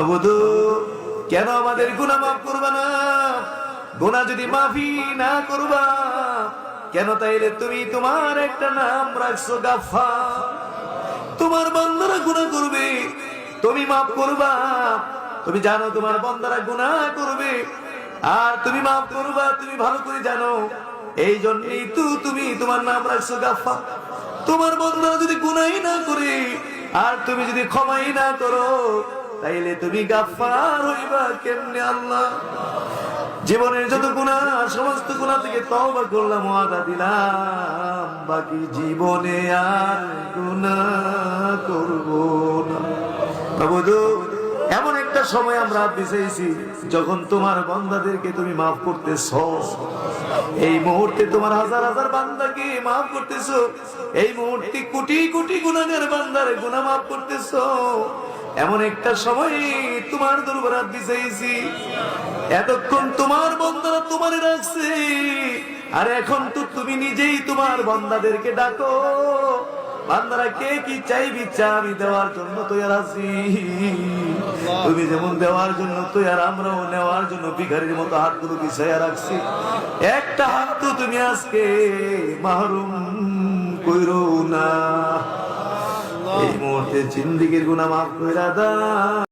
মাবুদু কেন আমাদের গুনাহ মাফ করবা না? গুনাহ যদি মাফি না করবা কেন, তাইলে তুমি তোমার একটা নাম রাখছো গাফফার। তোমার বান্দারা গুনাহ করবে, তুমি মাফ করবা। তুমি জানো তোমার বান্দারা গুনাহ করবে আর তুমি মাফ করবা, তুমি ভালো করে জানো। এই জন্যই তো তুমি তোমার নাম রাখছো গাফফার। তোমার বান্দারা যদি গুনাহই না করে আর তুমি যদি ক্ষমাই না করো, তাইলে তুমি গাফফার হইবা কেমনে আল্লাহ? জীবনের যত গুনাহ, সমস্ত গুনাহ থেকে তওবা করলাম, ওয়াদা দিলাম বাকি জীবনে আর গুনাহ করব না। মাবুদু এমন একটা সময় আমরা বিছাইছি যখন তোমার বান্দাদেরকে তুমি মাফ করতেছো। এই মুহূর্তে তোমার হাজার হাজার বান্দাকে মাফ করতেছো, এই মুহূর্তে কোটি কোটি গুনাহগার বান্দার গুনাহ মাফ করতেছো। এমন একটা সময় তোমার দরবারে বিছাইছি, এতক্ষণ তোমার বান্দারা তোমারে রাখছে, আর এখন তো তুমি নিজেই তোমার বান্দাদেরকে ডাকো। বান্দারা কে কি চাইবি চা, আমি দেওয়ার জন্য তৈরি আছি। তুমি যেমন দেওয়ার জন্য তৈরি, আমরাও নেওয়ার জন্য ভিখারির মতো হাতগুলো বিছাইয়া রাখছি। একটা হাত তো তুমি আজকে মাহরুম কইরো না। এই মুহূর্তে জিন্দেগীর গুনাহ মাফ কইরা দাও।